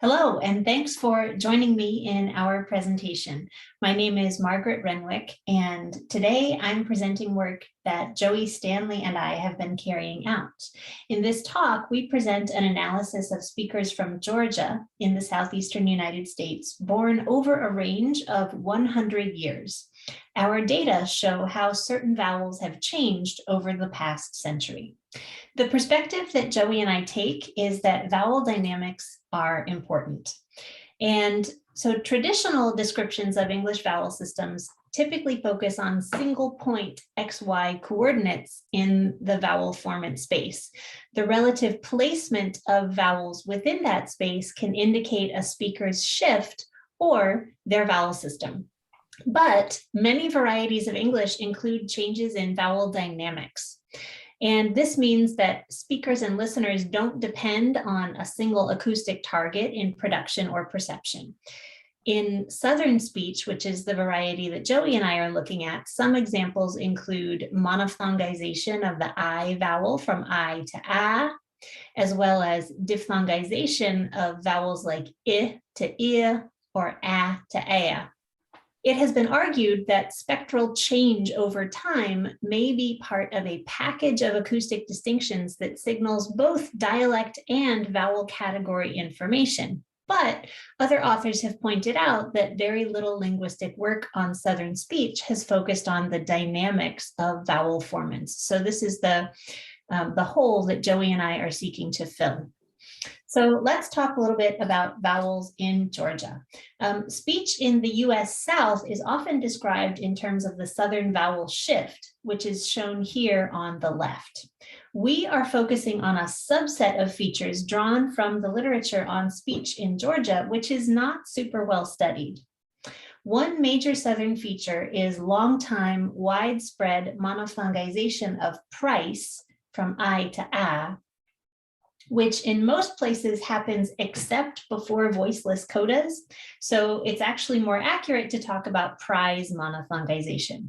Hello, and thanks for joining me in our presentation. My name is Margaret Renwick, and today I'm presenting work that Joey Stanley and I have been carrying out. In this talk, we present an analysis of speakers from Georgia in the southeastern United States, born over a range of 100 years. Our data show how certain vowels have changed over the past century. The perspective that Joey and I take is that vowel dynamics are important. And so traditional descriptions of English vowel systems typically focus on single point XY coordinates in the vowel formant space. The relative placement of vowels within that space can indicate a speaker's shift or their vowel system. But many varieties of English include changes in vowel dynamics. And this means that speakers and listeners don't depend on a single acoustic target in production or perception. In Southern speech, which is the variety that Joey and I are looking at, some examples include monophthongization of the I vowel from I to A, as well as diphthongization of vowels like I to I or A to A. It has been argued that spectral change over time may be part of a package of acoustic distinctions that signals both dialect and vowel category information. But other authors have pointed out that very little linguistic work on Southern speech has focused on the dynamics of vowel formants. So this is the hole that Joey and I are seeking to fill. So let's talk a little bit about vowels in Georgia. Speech in the US South is often described in terms of the Southern Vowel Shift, which is shown here on the left. We are focusing on a subset of features drawn from the literature on speech in Georgia, which is not super well studied. One major Southern feature is long-time widespread monophthongization of price from I to A, which in most places happens except before voiceless codas. So it's actually more accurate to talk about prize monophthongization.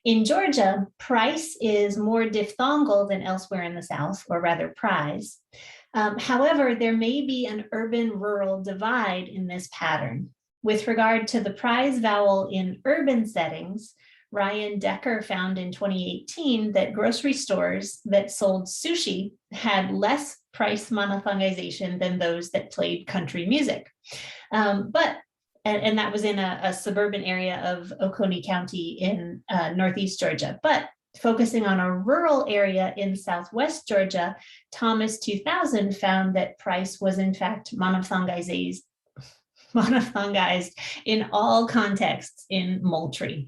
In Georgia, price is more diphthongal than elsewhere in the South, or rather prize. However, there may be an urban-rural divide in this pattern. With regard to the prize vowel in urban settings, Ryan Decker found in 2018 that grocery stores that sold sushi had less price monophthongization than those that played country music. And that was in a suburban area of Oconee County in Northeast Georgia. But focusing on a rural area in Southwest Georgia, Thomas 2000 found that price was in fact monophthongized in all contexts in Moultrie.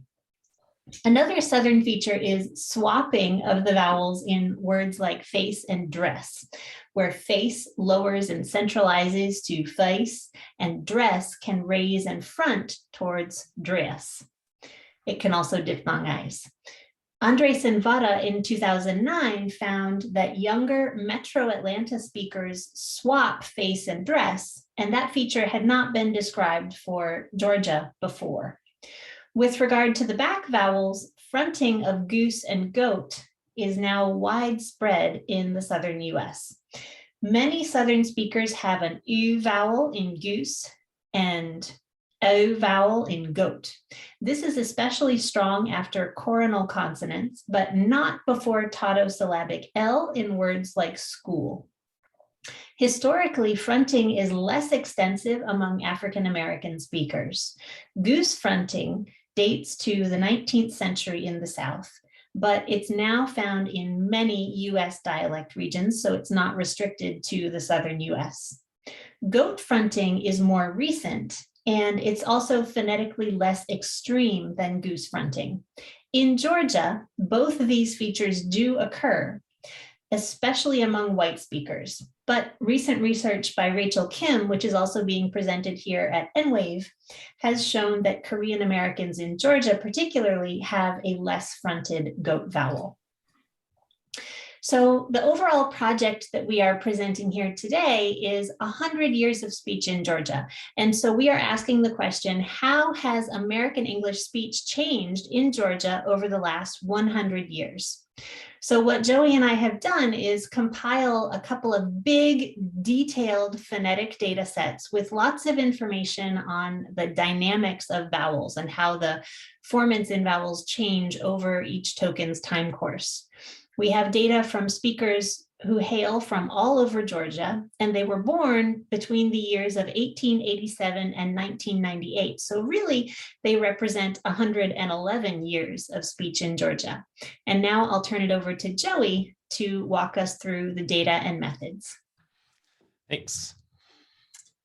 Another Southern feature is swapping of the vowels in words like face and dress, where face lowers and centralizes to face, and dress can raise and front towards dress. It can also diphthongize. Andres and Votta in 2009 found that younger Metro Atlanta speakers swap face and dress, and that feature had not been described for Georgia before. With regard to the back vowels, fronting of goose and goat is now widespread in the Southern US. Many Southern speakers have an U vowel in goose and O vowel in goat. This is especially strong after coronal consonants, but not before tautosyllabic L in words like school. Historically, fronting is less extensive among African American speakers. Goose fronting dates to the 19th century in the South, but it's now found in many US dialect regions, so it's not restricted to the Southern US. Goat fronting is more recent, and it's also phonetically less extreme than goose fronting. In Georgia, both of these features do occur, especially among white speakers. But recent research by Rachel Kim, which is also being presented here at NWAV, has shown that Korean Americans in Georgia particularly have a less fronted goat vowel. So the overall project that we are presenting here today is 100 years of speech in Georgia. And so we are asking the question, how has American English speech changed in Georgia over the last 100 years? So what Joey and I have done is compile a couple of big, detailed phonetic data sets with lots of information on the dynamics of vowels and how the formants in vowels change over each token's time course. We have data from speakers who hail from all over Georgia, and they were born between the years of 1887 and 1998. So really, they represent 111 years of speech in Georgia. And now I'll turn it over to Joey to walk us through the data and methods. Thanks.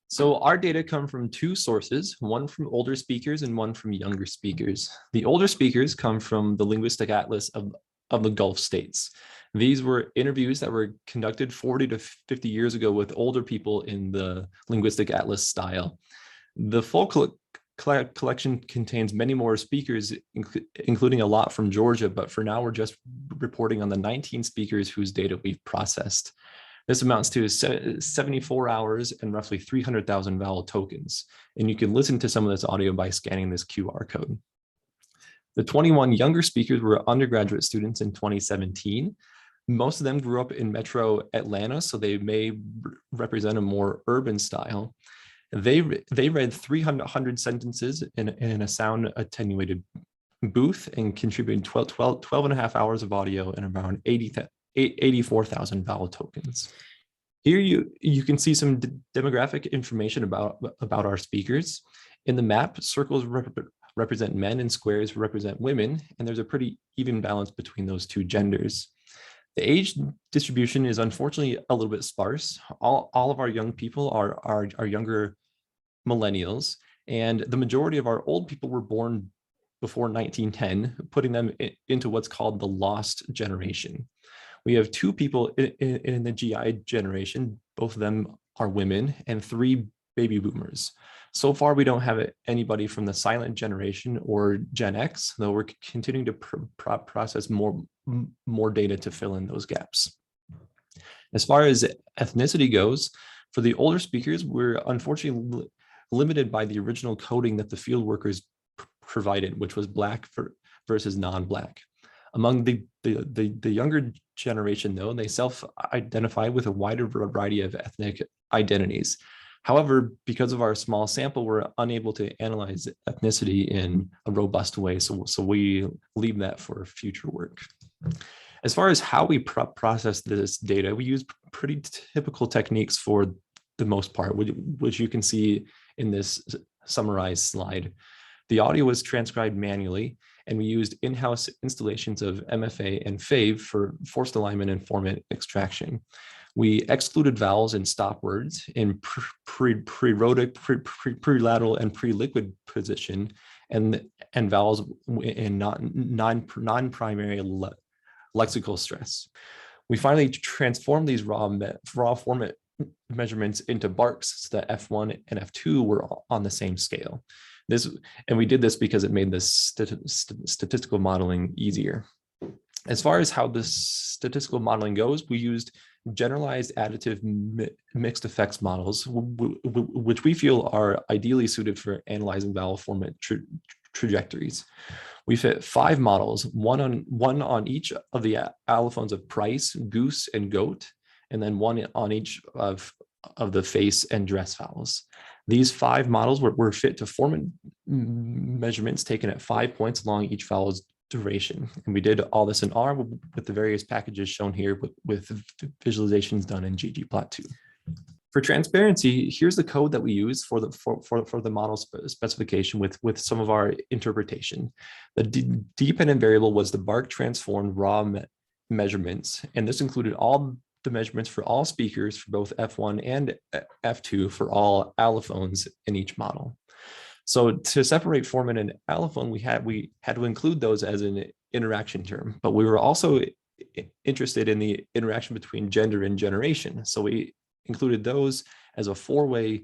So our data come from two sources, one from older speakers and one from younger speakers. The older speakers come from the Linguistic Atlas of the Gulf states. These were interviews that were conducted 40 to 50 years ago with older people in the Linguistic Atlas style. The full collection contains many more speakers, including a lot from Georgia, but for now we're just reporting on the 19 speakers whose data we've processed. This amounts to 74 hours and roughly 300,000 vowel tokens. And you can listen to some of this audio by scanning this QR code. The 21 younger speakers were undergraduate students in 2017. Most of them grew up in Metro Atlanta, so they may represent a more urban style. They read 300 sentences in a sound attenuated booth and contributed 12 and a half hours of audio and around 84,000 vowel tokens. Here you can see some demographic information about our speakers. In the map, circles represent men and squares represent women, and there's a pretty even balance between those two genders. The age distribution is unfortunately a little bit sparse. All of our young people are younger millennials, and the majority of our old people were born before 1910, putting them into what's called the lost generation. We have two people in the GI generation, both of them are women, and 3 baby boomers. So far, we don't have anybody from the silent generation or Gen X, though we're continuing to process more data to fill in those gaps. As far as ethnicity goes, for the older speakers, we're unfortunately limited by the original coding that the field workers provided, which was Black versus non-Black. Among the younger generation, though, they self-identify with a wider variety of ethnic identities. However, because of our small sample, we're unable to analyze ethnicity in a robust way, so we leave that for future work. As far as how we process this data, we use pretty typical techniques for the most part, which you can see in this summarized slide. The audio was transcribed manually, and we used in-house installations of MFA and FAVE for forced alignment and formant extraction. We excluded vowels and stop words in pre-rhotic, pre-lateral, and pre-liquid position, and vowels in non-primary lexical stress. We finally transformed these raw format measurements into barks so that F1 and F2 were on the same scale. And we did this because it made this statistical modeling easier. As far as how the statistical modeling goes, we used generalized additive mixed effects models, which we feel are ideally suited for analyzing vowel format trajectories. We fit 5 models, one on each of the allophones of price, goose, and goat, and then one on each of the face and dress vowels. These 5 models were fit to formant measurements taken at 5 points along each vowel's duration. And we did all this in R with the various packages shown here with visualizations done in ggplot2. For transparency, here's the code that we use for the model specification with some of our interpretation. The dependent variable was the bark transformed raw measurements, and this included all the measurements for all speakers for both F1 and F2 for all allophones in each model. So to separate formant and allophone, we had to include those as an interaction term, but we were also interested in the interaction between gender and generation. So we included those as a 4-way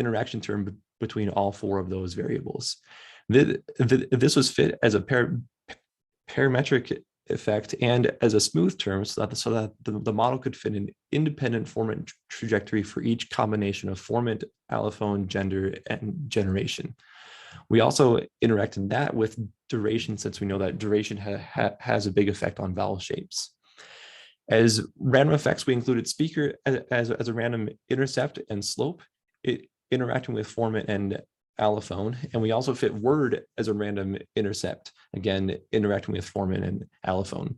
interaction term between all 4 of those variables. This was fit as a parametric effect and as a smooth term so that the model could fit an independent formant trajectory for each combination of formant, allophone, gender, and generation. We also interact in that with duration, since we know that duration has a big effect on vowel shapes. As random effects, we included speaker as a random intercept and slope, interacting with formant and allophone. And we also fit word as a random intercept, again, interacting with formant and allophone.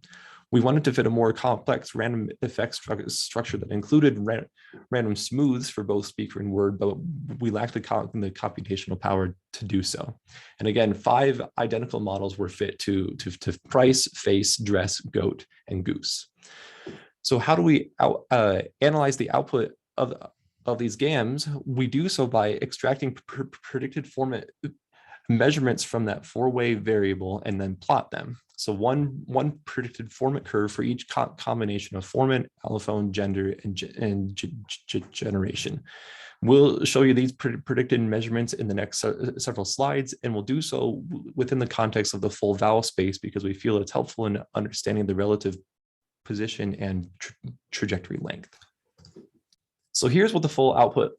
We wanted to fit a more complex random effects structure that included random smooths for both speaker and word, but we lacked the computational power to do so. And again, 5 identical models were fit to price, face, dress, goat, and goose. So how do we analyze the output of these GAMs? We do so by extracting predicted format measurements from that 4-way variable and then plot them. So one predicted formant curve for each combination of formant, allophone, gender, and generation. We'll show you these predicted measurements in the next several slides, and we'll do so within the context of the full vowel space because we feel it's helpful in understanding the relative position and trajectory length. So here's what the full output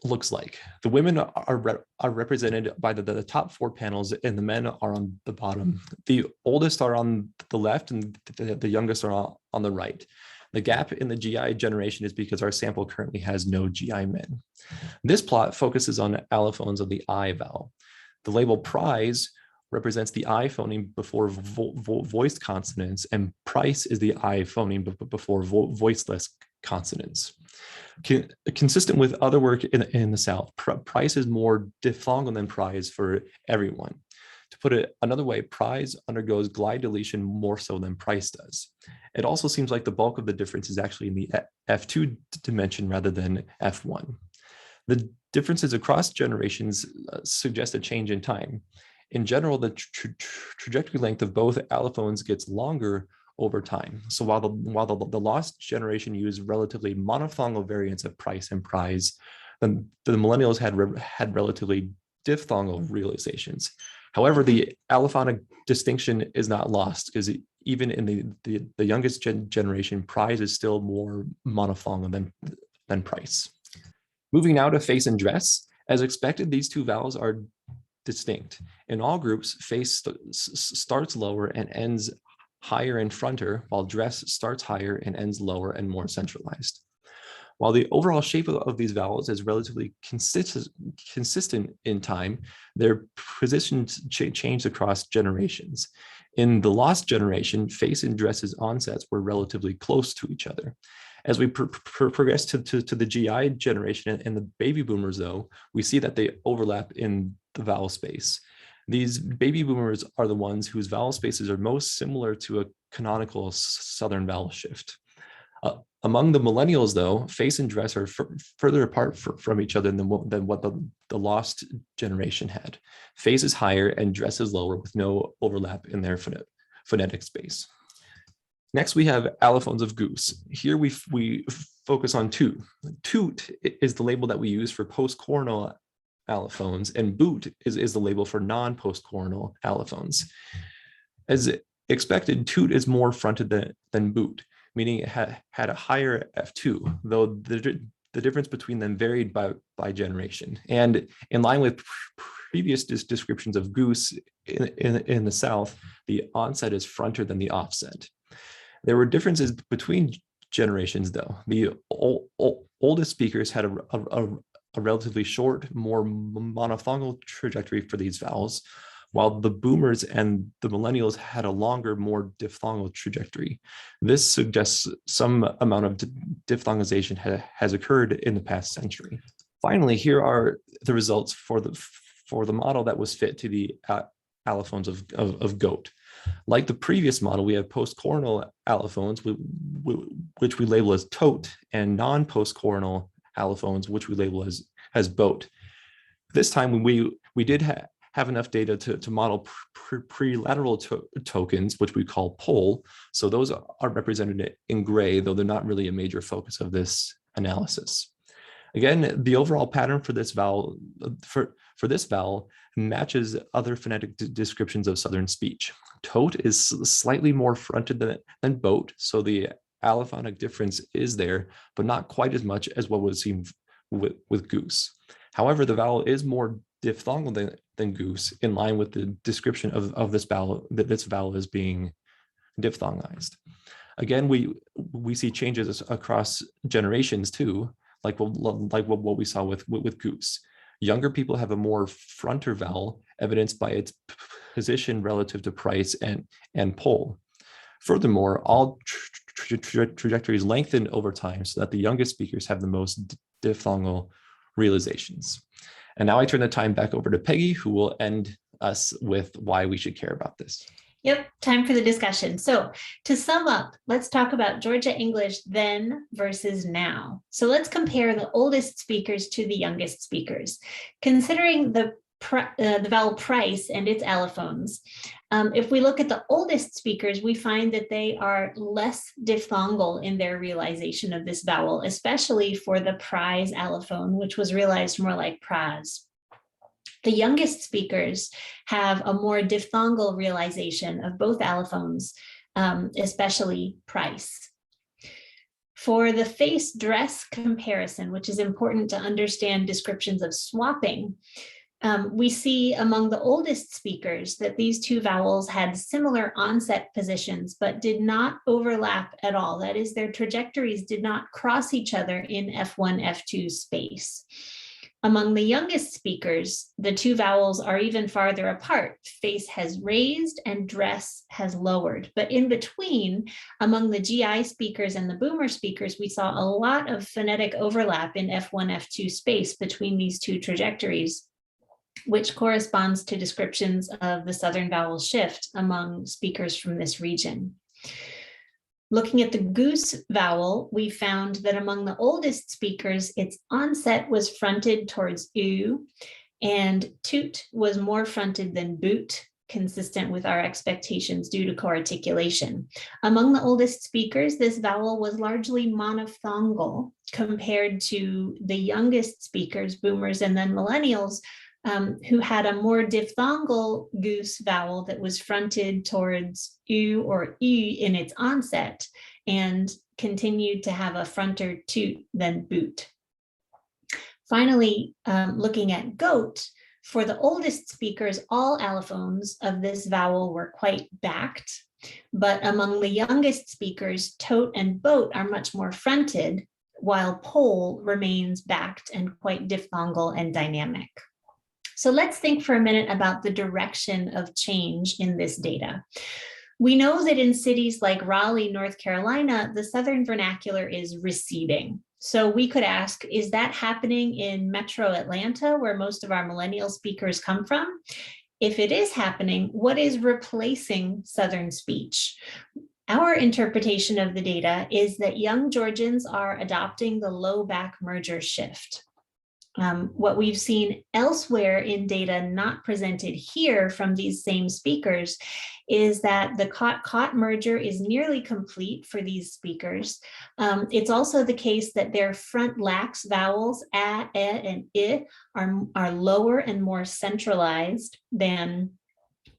looks like. The women are represented by the top 4 panels, and the men are on the bottom. The oldest are on the left, and the youngest are on the right. The gap in the GI generation is because our sample currently has no GI men. This plot focuses on allophones of the I vowel. The label prize represents the I phoneme before voiced consonants, and price is the I phoneme before voiceless consonants. Consistent with other work in the South, price is more diphthongal than prize for everyone. To put it another way, prize undergoes glide deletion more so than price does. It also seems like the bulk of the difference is actually in the F2 dimension rather than F1. The differences across generations suggest a change in time. In general, the trajectory length of both allophones gets longer over time. So while the lost generation used relatively monophthongal variants of price and prize, then the millennials had relatively diphthongal realizations. However, the allophonic distinction is not lost because even in the youngest generation, prize is still more monophthongal than price. Moving now to face and dress. As expected, these 2 vowels are distinct. In all groups, face starts lower and ends higher and fronter, while dress starts higher and ends lower and more centralized. While the overall shape of these vowels is relatively consistent in time, their positions change across generations. In the lost generation, face and dress's onsets were relatively close to each other. As we progress to the GI generation and the baby boomers, though, we see that they overlap in the vowel space. These baby boomers are the ones whose vowel spaces are most similar to a canonical Southern vowel shift. Among the millennials, though, face and dress are further apart from each other than what the lost generation had. Face is higher and dress is lower with no overlap in their phonetic space. Next, we have allophones of goose. Here we focus on toot. Toot is the label that we use for post-coronal allophones, and boot is the label for non-post-coronal allophones. As expected, toot is more fronted than boot, meaning it had a higher F2, though the difference between them varied by generation. And in line with previous descriptions of goose in the South, the onset is fronter than the offset. There were differences between generations, though. The oldest speakers had a relatively short, more monophthongal trajectory for these vowels, while the boomers and the millennials had a longer, more diphthongal trajectory. This suggests some amount of diphthongization has occurred in the past century. Finally, here are the results for the model that was fit to the allophones of goat. Like the previous model, we have post-coronal allophones, which we label as tote, and non-post-coronal allophones, which we label as boat. This time, we did have enough data to model prelateral tokens, which we call pole. So those are represented in gray, though they're not really a major focus of this analysis. Again, the overall pattern for this vowel matches other phonetic descriptions of Southern speech. Tote is slightly more fronted than boat, so the allophonic difference is there, but not quite as much as what was seen with goose. However, the vowel is more diphthongal than goose, in line with the description of this vowel, that this vowel is being diphthongized. Again, we see changes across generations too, like what we saw with goose. Younger people have a more fronter vowel, evidenced by its position relative to price and pole. Furthermore, all trajectories lengthen over time so that the youngest speakers have the most diphthongal realizations. And now I turn the time back over to Peggy, who will end us with why we should care about this. Yep, time for the discussion. So to sum up, let's talk about Georgia English then versus now. So let's compare the oldest speakers to the youngest speakers. Considering the vowel price and its allophones, if we look at the oldest speakers, we find that they are less diphthongal in their realization of this vowel, especially for the prize allophone, which was realized more like praz. The youngest speakers have a more diphthongal realization of both allophones, especially price. For the face dress comparison, which is important to understand descriptions of swapping, we see among the oldest speakers that these two vowels had similar onset positions, but did not overlap at all. That is, their trajectories did not cross each other in F1, F2 space. Among the youngest speakers, the two vowels are even farther apart. Face has raised and dress has lowered. But in between, among the GI speakers and the boomer speakers, we saw a lot of phonetic overlap in F1, F2 space between these two trajectories, which corresponds to descriptions of the Southern Vowel Shift among speakers from this region. Looking at the goose vowel, we found that among the oldest speakers, its onset was fronted towards u, and toot was more fronted than boot, consistent with our expectations due to co-articulation. Among the oldest speakers, this vowel was largely monophthongal compared to the youngest speakers, boomers and then millennials, who had a more diphthongal goose vowel that was fronted towards u or e in its onset and continued to have a fronter toot than boot. Finally, looking at goat, for the oldest speakers, all allophones of this vowel were quite backed, but among the youngest speakers, tote and boat are much more fronted, while pole remains backed and quite diphthongal and dynamic. So let's think for a minute about the direction of change in this data. We know that in cities like Raleigh, North Carolina, the Southern vernacular is receding. So we could ask, is that happening in Metro Atlanta, where most of our millennial speakers come from? If it is happening, what is replacing Southern speech? Our interpretation of the data is that young Georgians are adopting the low back merger shift. What we've seen elsewhere in data not presented here from these same speakers is that the cot-cot merger is nearly complete for these speakers. It's also the case that their front lax vowels, a, and I, are lower and more centralized than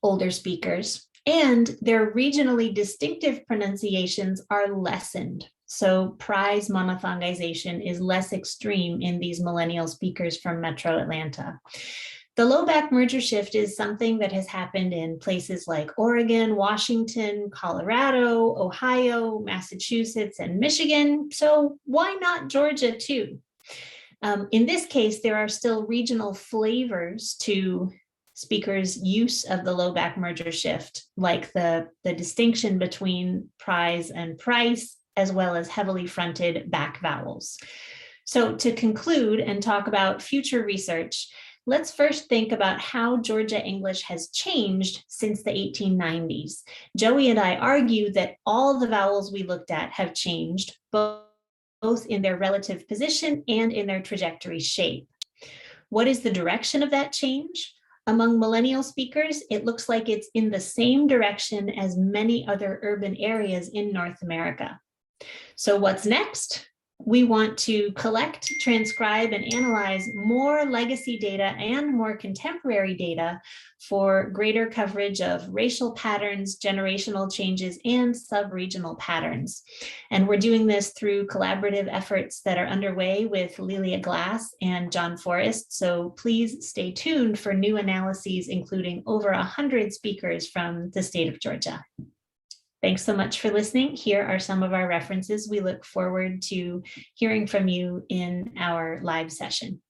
older speakers, and their regionally distinctive pronunciations are lessened. So prize monophthongization is less extreme in these millennial speakers from Metro Atlanta. The low back merger shift is something that has happened in places like Oregon, Washington, Colorado, Ohio, Massachusetts, and Michigan. So why not Georgia too? In this case, there are still regional flavors to speakers' use of the low back merger shift, like the distinction between prize and price, as well as heavily fronted back vowels. So to conclude and talk about future research, let's first think about how Georgia English has changed since the 1890s. Joey and I argue that all the vowels we looked at have changed, both in their relative position and in their trajectory shape. What is the direction of that change? Among millennial speakers, it looks like it's in the same direction as many other urban areas in North America. So what's next? We want to collect, transcribe, and analyze more legacy data and more contemporary data for greater coverage of racial patterns, generational changes, and sub-regional patterns. And we're doing this through collaborative efforts that are underway with Lilia Glass and John Forrest. So please stay tuned for new analyses, including over 100 speakers from the state of Georgia. Thanks so much for listening. Here are some of our references. We look forward to hearing from you in our live session.